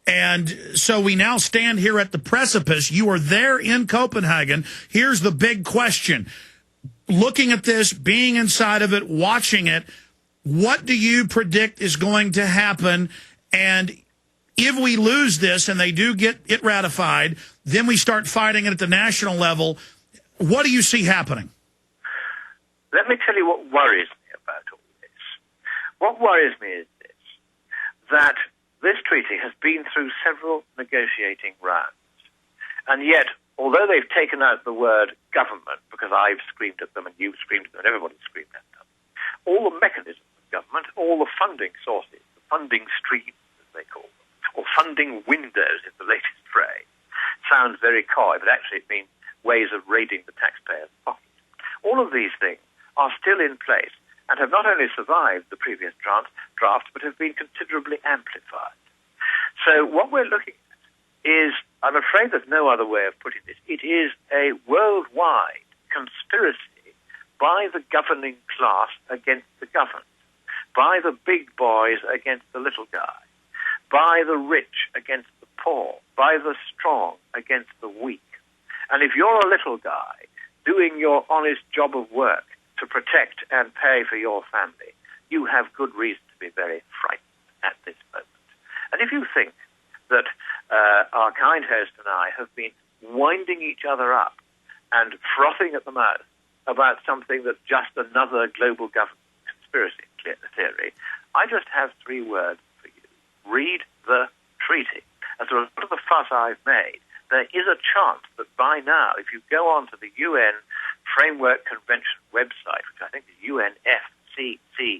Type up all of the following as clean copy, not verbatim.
And so we now stand here at the precipice. You are there in Copenhagen. Here's the big question. Looking at this, being inside of it, watching it, what do you predict is going to happen? And if we lose this and they do get it ratified, then we start fighting it at the national level. What do you see happening? Let me tell you what worries me about all this. What worries me is this, that this treaty has been through several negotiating rounds. And yet, although they've taken out the word government, because I've screamed at them and you've screamed at them and everybody's screamed at them, all the mechanisms of government, all the funding sources, the funding streams, as they call them, or funding windows is the latest phrase, sounds very coy, but actually it means ways of raiding the taxpayer's pocket. All of these things are still in place and have not only survived the previous draft, but have been considerably amplified. So what we're looking at is, I'm afraid there's no other way of putting this, it is a worldwide conspiracy by the governing class against the governed, by the big boys against the little guy, by the rich against the poor, by the strong against the weak. And if you're a little guy doing your honest job of work to protect and pay for your family, you have good reason to be very frightened at this moment. And if you think that our kind host and I have been winding each other up and frothing at the mouth about something that's just another global government conspiracy theory, I just have three words for you. Read the treaty. As a result of the fuss I've made, there is a chance that by now, if you go on to the UN Framework Convention website, which I think is unfccc.int,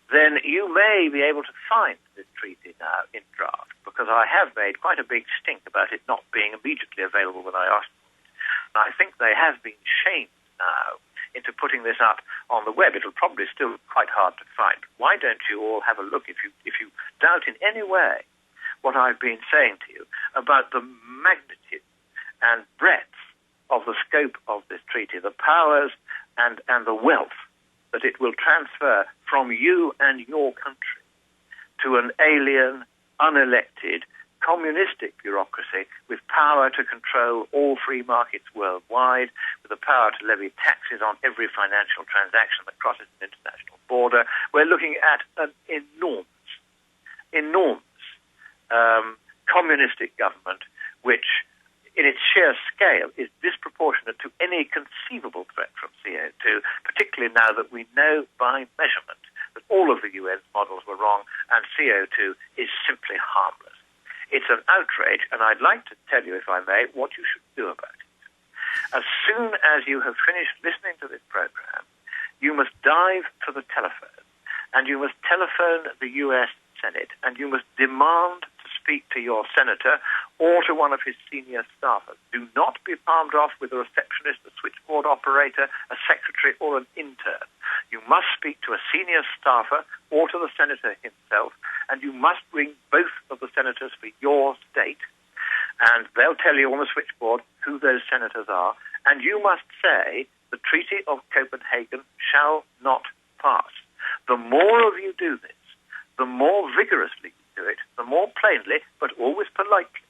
then you may be able to find this treaty now in draft, because I have made quite a big stink about it not being immediately available when I asked for it. And I think they have been shamed now into putting this up on the web. It'll probably still be quite hard to find. But why don't you all have a look, if you doubt in any way what I've been saying to you about the magnitude and breadth of the scope of this treaty, the powers and the wealth that it will transfer from you and your country to an alien, unelected, communistic bureaucracy with power to control all free markets worldwide, with the power to levy taxes on every financial transaction that crosses an international border. We're looking at an enormous communistic government which, in its sheer scale, is disproportionate to any conceivable threat from CO2, particularly now that we know by measurement that all of the UN's models were wrong and CO2 is simply harmless. It's an outrage, and I'd like to tell you, if I may, what you should do about it. As soon as you have finished listening to this program, you must dive to the telephone, and you must telephone the US Senate, and you must demand to speak to your senator or to one of his senior staffers. Do not be palmed off with a receptionist, a switchboard operator, a secretary, or an intern. You must speak to a senior staffer or to the senator himself, and you must ring both of the senators for your state, and they'll tell you on the switchboard who those senators are, and you must say the Treaty of Copenhagen shall not pass. The more of you do this, the more vigorously you do it, the more plainly, but always politely,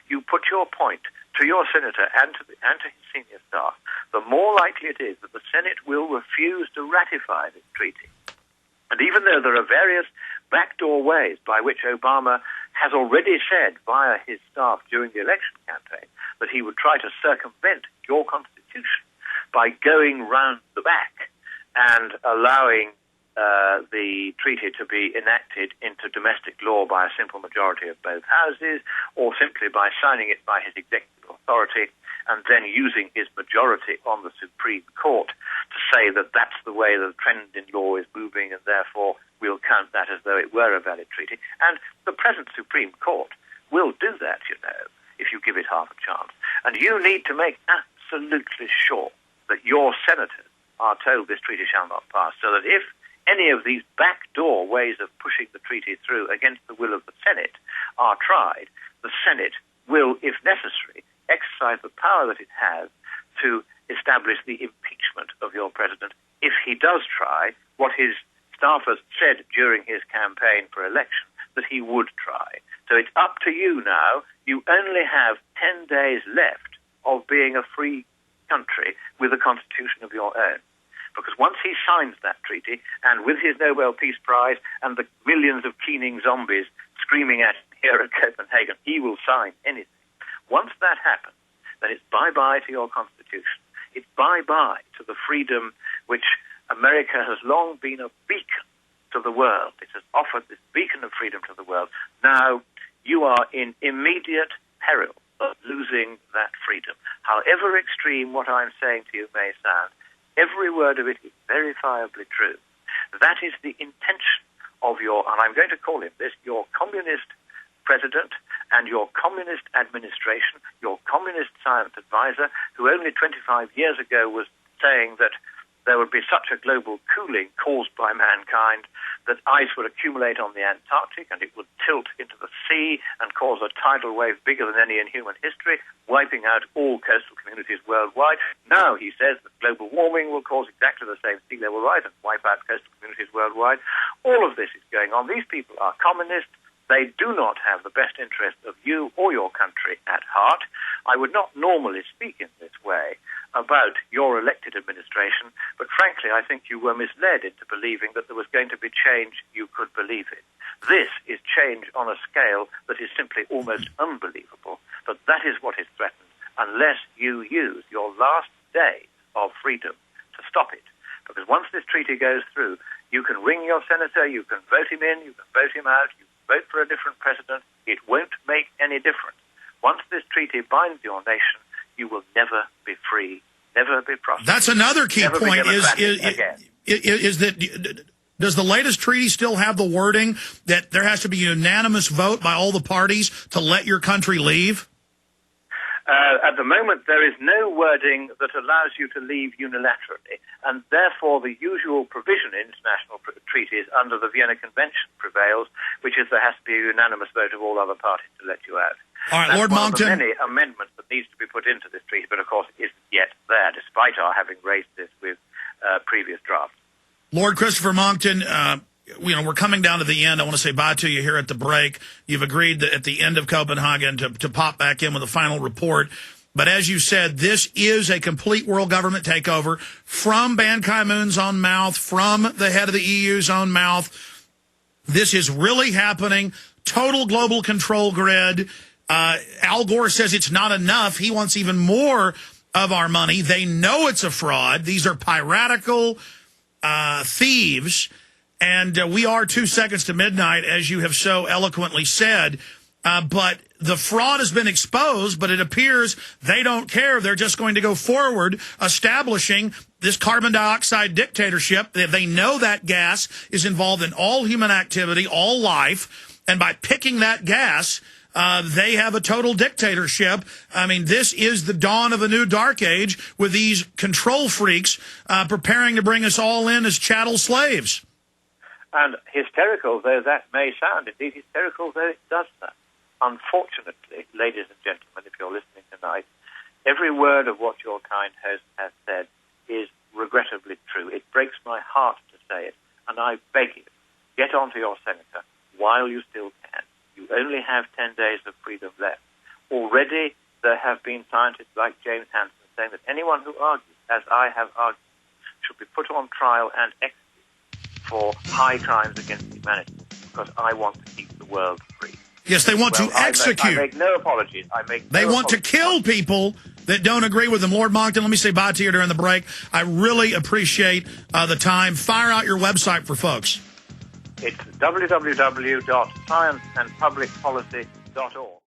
you put your point to your senator and to his senior staff, the more likely it is that the Senate will refuse to ratify this treaty. And even though there are various backdoor ways by which Obama has already said via his staff during the election campaign that he would try to circumvent your constitution by going round the back and allowing the treaty to be enacted into domestic law by a simple majority of both houses, or simply by signing it by his executive authority and then using his majority on the Supreme Court to say that that's the way the trend in law is moving and therefore we'll count that as though it were a valid treaty. And the present Supreme Court will do that, you know, if you give it half a chance. And you need to make absolutely sure that your senators are told this treaty shall not pass, so that if any of these backdoor ways of pushing the treaty through against the will of the Senate are tried, the Senate will, if necessary, exercise the power that it has to establish the impeachment of your president if he does try what his staffers said during his campaign for election, that he would try. So it's up to you now. You only have 10 days left of being a free country with a constitution of your own. Because once he signs that treaty, and with his Nobel Peace Prize and the millions of keening zombies screaming at him here at Copenhagen, he will sign anything. Once that happens, then it's bye-bye to your constitution. It's bye-bye to the freedom which America has long been a beacon to the world. It has offered this beacon of freedom to the world. Now you are in immediate peril of losing that freedom. However extreme what I'm saying to you may sound, every word of it is verifiably true. That is the intention of your, and I'm going to call him this, your communist president and your communist administration, your communist science advisor, who only 25 years ago was saying that there would be such a global cooling caused by mankind that ice would accumulate on the Antarctic and it would tilt into the sea and cause a tidal wave bigger than any in human history, wiping out all coastal communities worldwide. Now he says that global warming will cause exactly the same sea level rise and wipe out coastal communities worldwide. All of this is going on. These people are communists. They do not have the best interest of you or your country at heart. I would not normally speak in this way about your elected administration, but frankly, I think you were misled into believing that there was going to be change you could believe in. This is change on a scale that is simply almost unbelievable, but that is what is threatened unless you use your last day of freedom to stop it. Because once this treaty goes through, you can ring your senator, you can vote him in, you can vote him out, you can vote for a different president. It won't make any difference. Once this treaty binds your nation, you will never be free, never be prosperous. That's another key point is that does the latest treaty still have the wording that there has to be a unanimous vote by all the parties to let your country leave? At the moment, there is no wording that allows you to leave unilaterally, and therefore the usual provision in international treaties under the Vienna Convention prevails, which is there has to be a unanimous vote of all other parties to let you out. All right, Lord Monckton. One of the many amendments that needs to be put into this treaty, but of course it isn't yet there, despite our having raised this with previous drafts. Lord Christopher Monckton, we're coming down to the end. I want to say bye to you here at the break. You've agreed that at the end of Copenhagen to pop back in with a final report. But as you said, this is a complete world government takeover from Ban Ki-moon's own mouth, from the head of the EU's own mouth. This is really happening. Total global control grid. Al Gore says it's not enough. He wants even more of our money. They know it's a fraud. These are piratical thieves. And we are 2 seconds to midnight, as you have so eloquently said. But the fraud has been exposed, but it appears they don't care. They're just going to go forward establishing this carbon dioxide dictatorship. They know that gas is involved in all human activity, all life. And by picking that gas, they have a total dictatorship. I mean, this is the dawn of a new dark age with these control freaks preparing to bring us all in as chattel slaves. And hysterical though that may sound, indeed hysterical though it does sound, unfortunately, ladies and gentlemen, if you're listening tonight, every word of what your kind host has said is regrettably true. It breaks my heart to say it, and I beg you, get onto your senator while you still can. You only have 10 days of freedom left. Already there have been scientists like James Hansen saying that anyone who argues, as I have argued, should be put on trial and executed for high crimes against humanity, because I want to keep the world free. Yes, they want to execute. I make no apologies. They want to kill people that don't agree with them. Lord Monckton, let me say bye to you during the break. I really appreciate the time. Fire out your website for folks. It's www.scienceandpublicpolicy.org.